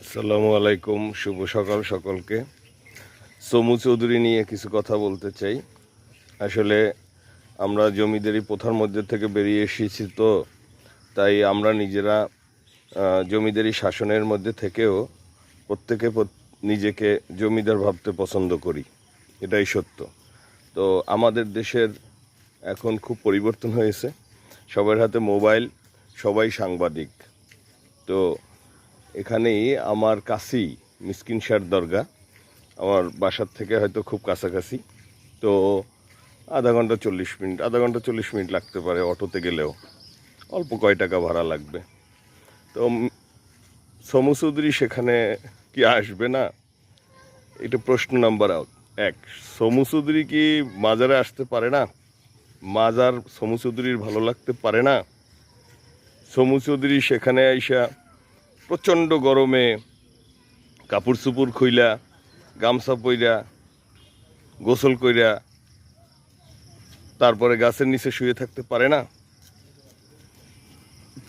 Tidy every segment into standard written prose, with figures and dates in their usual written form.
আসসালামু আলাইকুম, শুভ সকাল সকলকে। সমু চৌধুরী নিয়ে কিছু কথা বলতে চাই। আসলে আমরা জমিদারি প্রথার মধ্যে থেকে বেরিয়ে এসেছি, তো তাই আমরা নিজেরা জমিদারি শাসনের মধ্যে থেকেও প্রত্যেকে নিজেকে জমিদার ভাবতে পছন্দ করি, এটাই সত্য। তো আমাদের দেশের এখন খুব পরিবর্তন হয়েছে, সবার হাতে মোবাইল, সবাই সাংবাদিক। তো এখানেই আমার কাছেই মিসকিন শাহ দরগা, আমার বাসার থেকে হয়তো খুব কাছাকাছি। তো আধা ঘন্টা 40 মিনিট লাগতে পারে অটোতে গেলেও, অল্প কয় টাকা ভাড়া লাগবে। তো সমু চৌধুরী সেখানে কি আসবে না? এটা প্রশ্ন নাম্বার 1। সমু চৌধুরী কি মাজারে আসতে পারে না? মাজার সমু চৌধুরীর ভালো লাগতে পারে না? সমু চৌধুরী সেখানে আইসা প্রচণ্ড গরমে কাপড় চুপুর খুইলা, গামছা পইরা, গোসল কইরা তারপরে গাছের নিচে শুয়ে থাকতে পারে না?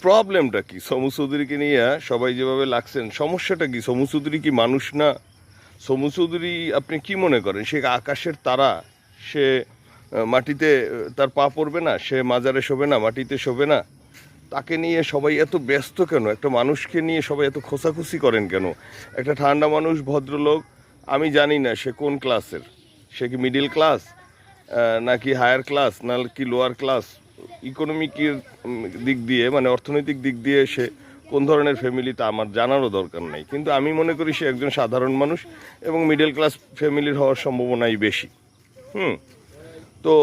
প্রবলেমটা কি? সমু চৌধুরীকে নিয়ে সবাই যেভাবে লাগছেন, সমস্যাটা কি? সমু চৌধুরী কি মানুষ না? সমু চৌধুরী আপনি কি মনে করেন সে আকাশের তারা? সে মাটিতে তার পা পড়বে না? সে মাজারে শোবে না, মাটিতে শোবে না? তাকে নিয়ে সবাই এত ব্যস্ত কেন? একটা মানুষকে নিয়ে সবাই এত খোঁচাখুচি করেন কেন? একটা ঠান্ডা মানুষ, ভদ্রলোক, আমি জানি না সে কোন ক্লাসের, সে কি মিডিল ক্লাস নাকি হায়ার ক্লাস নাকি লোয়ার ক্লাস, ইকোনমিকের দিক দিয়ে মানে অর্থনৈতিক দিক দিয়ে সে কোন ধরনের ফ্যামিলি তা আমার জানারও দরকার নাই, কিন্তু আমি মনে করি সে একজন সাধারণ মানুষ এবং মিডল ক্লাস ফ্যামিলির হওয়ার সম্ভাবনাই বেশি। তো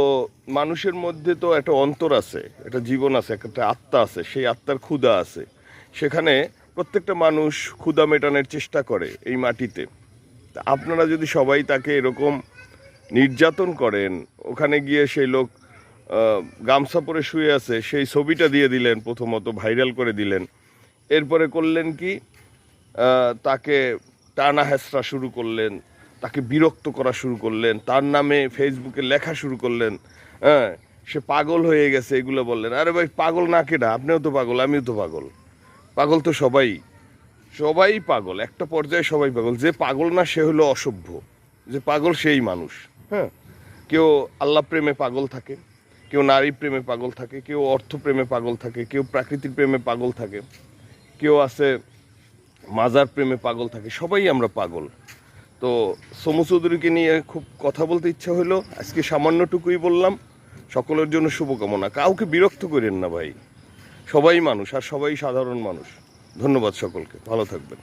মানুষের মধ্যে তো একটা অন্তর আছে, একটা জীবন আছে, একটা আত্মা আছে, সেই আত্মার ক্ষুধা আছে। সেখানে প্রত্যেকটা মানুষ ক্ষুধা মেটানোর চেষ্টা করে এই মাটিতে। আপনারা যদি সবাই তাকে এরকম নির্যাতন করেন, ওখানে গিয়ে সেই লোক গামছা পরে শুয়ে আছে, সেই ছবিটা দিয়ে দিলেন, প্রথমত ভাইরাল করে দিলেন, এরপরে করলেন কি তাকে টানা হেঁচড়া শুরু করলেন, তাকে বিরক্ত করা শুরু করলেন, তার নামে ফেসবুকে লেখা শুরু করলেন। হ্যাঁ, সে পাগল হয়ে গেছে এগুলো বললেন। আরে ভাই, পাগল না কেডা? আপনিও তো পাগল, আমিও তো পাগল। পাগল তো সবাই, সবাই পাগল, একটা পর্যায়ে সবাই পাগল। যে পাগল না সে হলো অসভ্য, যে পাগল সেই মানুষ। হ্যাঁ, কেউ আল্লাহ প্রেমে পাগল থাকে, কেউ নারী প্রেমে পাগল থাকে, কেউ অর্থ প্রেমে পাগল থাকে, কেউ প্রাকৃতিক প্রেমে পাগল থাকে, কেউ আছে মাজার প্রেমে পাগল থাকে, সবাই আমরা পাগল। তো সমু চৌধুরীকে নিয়ে খুব কথা বলতে ইচ্ছা হলো, আজকে সামান্যটুকুই বললাম। সকলের জন্য শুভকামনা। কাউকে বিরক্ত করেন না ভাই, সবাই মানুষ আর সবাই সাধারণ মানুষ। ধন্যবাদ সকলকে, ভালো থাকবেন।